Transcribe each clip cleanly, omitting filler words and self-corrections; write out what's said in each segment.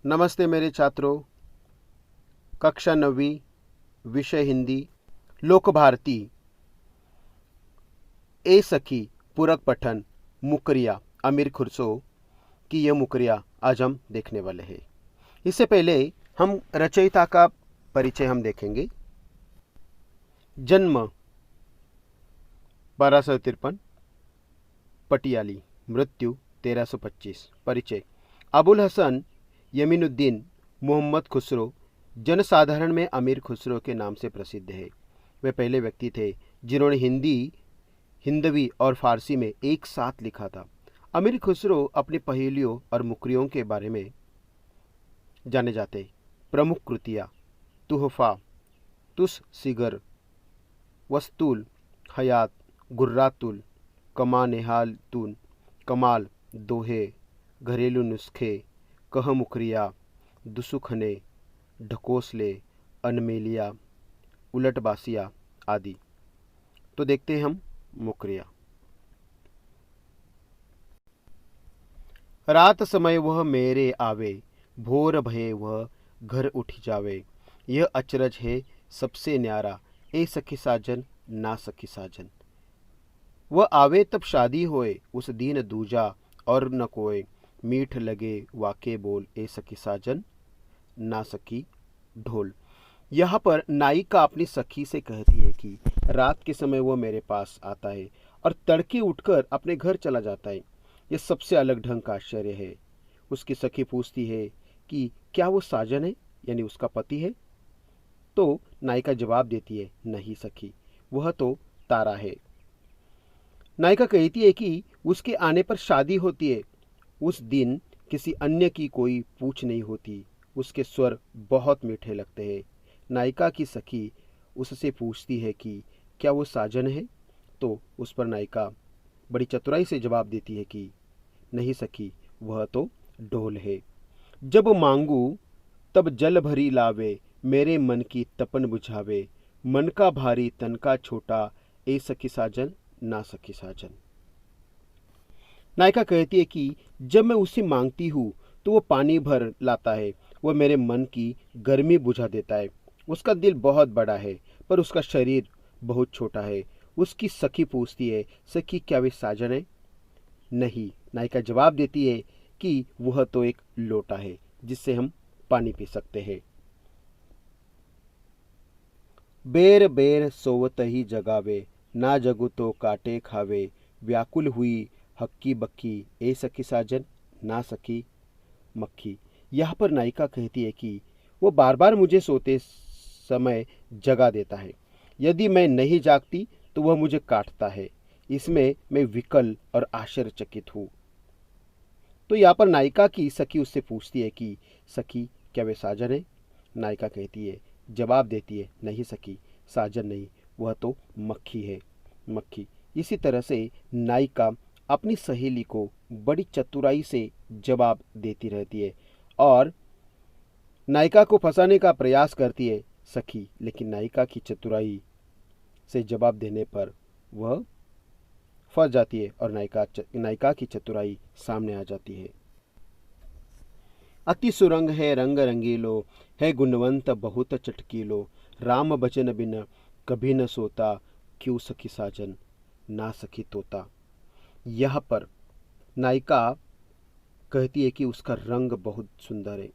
नमस्ते मेरे छात्रों। कक्षा 9वीं, विषय हिंदी, लोक भारती, ए सखी, पूरक पठन, मुकरिया, अमीर खुसरो की यह मुकरिया आज हम देखने वाले हैं। इससे पहले हम रचयिता का परिचय हम देखेंगे। जन्म 1253, पटियाली। मृत्यु 1325। परिचय: अबुल हसन यमीनुद्दीन मोहम्मद खुसरो जनसाधारण में अमीर खुसरो के नाम से प्रसिद्ध है। वे पहले व्यक्ति थे जिन्होंने हिंदवी और फारसी में एक साथ लिखा था। अमीर खुसरो अपनी पहेलियों और मुकरियों के बारे में जाने जाते। प्रमुख कृतियाँ: तुहफा, तुस सिगर, वस्तुल, हयात, गुर्रातुल, कमा नेहालतून, कमाल, दोहे, घरेलू नुस्खे, कह मुकरिया, दुसुखने, ढकोसले, अनमेलिया, उलटबासिया आदि। तो देखते हैं हम मुकरिया। रात समय वह मेरे आवे, भोर भये वह घर उठ जावे। यह अचरज है सबसे न्यारा, ए सखी साजन ना सखी साजन। वह आवे तब शादी होए, उस दिन दूजा और न कोय। मीठ लगे वाके बोल, ए सखी साजन ना सखी ढोल। यहाँ पर नायिका अपनी सखी से कहती है कि रात के समय वो मेरे पास आता है और तड़के उठकर अपने घर चला जाता है। यह सबसे अलग ढंग का आश्चर्य है। उसकी सखी पूछती है कि क्या वो साजन है, यानी उसका पति है। तो नायिका जवाब देती है, नहीं सखी, वह तो तारा है। नायिका कहती है कि उसके आने पर शादी होती है। उस दिन किसी अन्य की कोई पूछ नहीं होती। उसके स्वर बहुत मीठे लगते हैं। नायिका की सखी उससे पूछती है कि क्या वो साजन है। तो उस पर नायिका बड़ी चतुराई से जवाब देती है कि नहीं सखी, वह तो ढोल है। जब मांगू तब जल भरी लावे, मेरे मन की तपन बुझावे। मन का भारी तन का छोटा, ए सखी साजन ना सखी साजन। नायिका कहती है कि जब मैं उसे मांगती हूँ तो वो पानी भर लाता है। वह मेरे मन की गर्मी बुझा देता है। उसका दिल बहुत बड़ा है पर उसका शरीर बहुत छोटा है। उसकी सखी पूछती है, सखी क्या वे साजन है। नहीं, नायिका जवाब देती है कि वह तो एक लोटा है जिससे हम पानी पी सकते हैं। बेर बेर सोवत ही जगावे, ना जगू तो काटे खावे। व्याकुल हुई हक्की बक्की, ए सखी साजन ना सखी मक्खी। यहाँ पर नायिका कहती है कि वो बार बार मुझे सोते समय जगा देता है। यदि मैं नहीं जागती तो वह मुझे काटता है। इसमें मैं विकल और आश्चर्यचकित हूँ। तो यहाँ पर नायिका की सखी उससे पूछती है कि सखी क्या वे साजन है। नायिका कहती है, जवाब देती है, नहीं सखी, साजन नहीं, वह तो मक्खी है, मक्खी। इसी तरह से नायिका अपनी सहेली को बड़ी चतुराई से जवाब देती रहती है और नायिका को फंसाने का प्रयास करती है सखी, लेकिन नायिका की चतुराई से जवाब देने पर वह फंस जाती है और नायिका की चतुराई सामने आ जाती है। अति सुरंग है रंग रंगीलो, है गुणवंत बहुत चटकीलो। राम बचन बिन कभी न सोता, क्यों सखी साजन ना सखी तोता। यहाँ पर नायिका कहती है कि उसका रंग बहुत सुंदर है।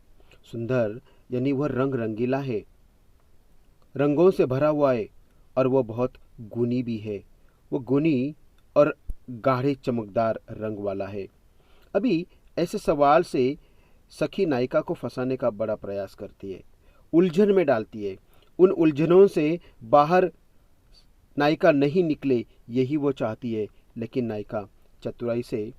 सुंदर यानी वह रंग रंगीला है, रंगों से भरा हुआ है और वह बहुत गुनी भी है। वो गुनी और गाढ़े चमकदार रंग वाला है। अभी ऐसे सवाल से सखी नायिका को फंसाने का बड़ा प्रयास करती है, उलझन में डालती है। उन उलझनों से बाहर नायिका नहीं निकले, यही वो चाहती है, लेकिन नायिका चतुराई से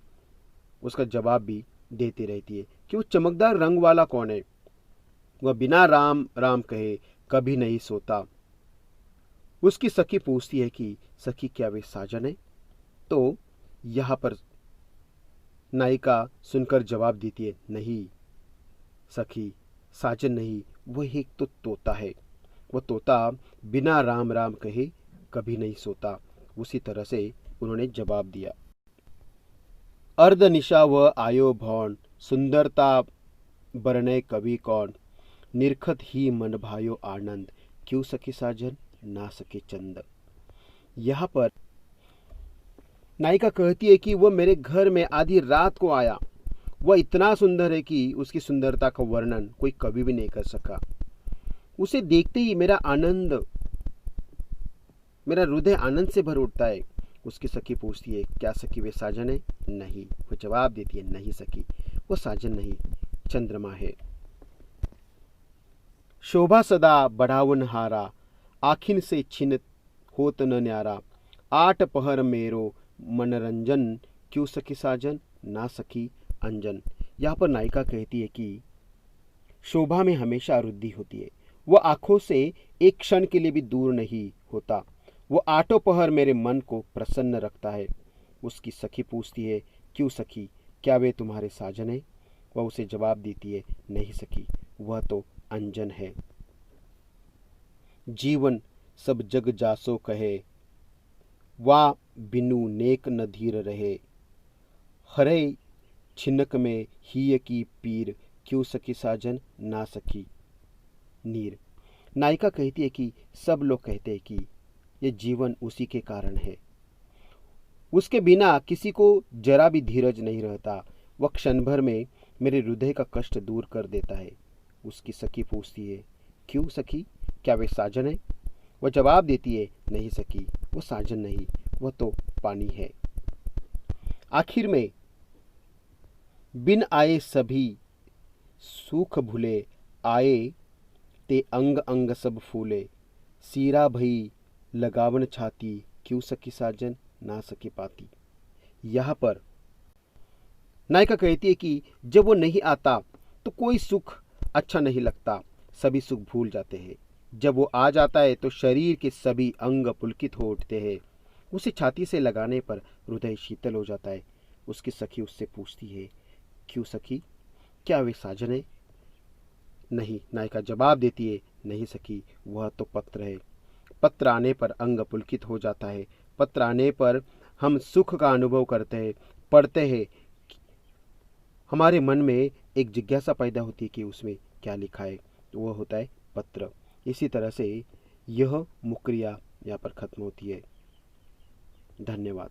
उसका जवाब भी देती रहती है कि वो चमकदार रंग वाला कौन है। वह बिना राम राम कहे कभी नहीं सोता। उसकी सखी पूछती है कि सखी क्या वे साजन है। तो यहाँ पर नायिका सुनकर जवाब देती है, नहीं सखी, साजन नहीं, वह एक तो तोता है। वह तोता बिना राम राम कहे कभी नहीं सोता। उसी तरह से उन्होंने जवाब दिया। अर्ध निशा व आयो भौन, सुंदरता बरने कवि कौन, निरखत ही मन भायो आनंद, क्यों सखी साजन ना सके चंद। यहाँ पर नायिका कहती है कि वह मेरे घर में आधी रात को आया, वह इतना सुंदर है कि उसकी सुंदरता का वर्णन कोई कभी भी नहीं कर सका। उसे देखते ही मेरा हृदय आनंद से भर उठता है। उसकी सखी पूछती है, क्या सखी वे साजन है? नहीं। वो जवाब देती है, नहीं सखी, वो साजन नहीं, चंद्रमा है। शोभा सदा बढ़ावन हारा, आखिन से छिन होत न न्यारा, आठ पहर मेरो मनरंजन, क्यों सखी साजन ना सखी अंजन। यहाँ पर नायिका कहती है कि शोभा में हमेशा वृद्धि होती है, वह आंखों से एक क्षण के लिए भी दूर नहीं होता, वो आठों पहर मेरे मन को प्रसन्न रखता है। उसकी सखी पूछती है, क्यों सखी, क्या वे तुम्हारे साजन है? वह उसे जवाब देती है, नहीं सखी, वह तो अंजन है। जीवन सब जग जासो कहे, वा बिनु नेक न धीर रहे, हरे छिनक में हिय की पीर, क्यों सखी साजन ना सखी नीर। नायिका कहती है कि सब लोग कहते हैं कि ये जीवन उसी के कारण है, उसके बिना किसी को जरा भी धीरज नहीं रहता, वह क्षण भर में मेरे हृदय का कष्ट दूर कर देता है। उसकी सखी पूछती है, क्यों सखी, क्या वे साजन है? वह जवाब देती है, नहीं सखी, वो साजन नहीं, वह तो पानी है। आखिर में बिन आए सभी सूख भूले, आए ते अंग अंग सब फूले, सीरा भई लगावन छाती, क्यों सखी साजन ना सकी पाती। यहाँ पर नायिका कहती है कि जब वो नहीं आता तो कोई सुख अच्छा नहीं लगता, सभी सुख भूल जाते हैं। जब वो आ जाता है तो शरीर के सभी अंग पुलकित हो उठते हैं। उसे छाती से लगाने पर हृदय शीतल हो जाता है। उसकी सखी उससे पूछती है, क्यों सखी, क्या वे साजन है? नहीं। नायिका जवाब देती है, नहीं सखी, वह तो पत्र है। पत्र आने पर अंग पुलकित हो जाता है। पत्र आने पर हम सुख का अनुभव करते हैं, पढ़ते हैं, हमारे मन में एक जिज्ञासा पैदा होती है कि उसमें क्या लिखा है, तो वह होता है पत्र। इसी तरह से यह मुक्रिया यहाँ पर खत्म होती है। धन्यवाद।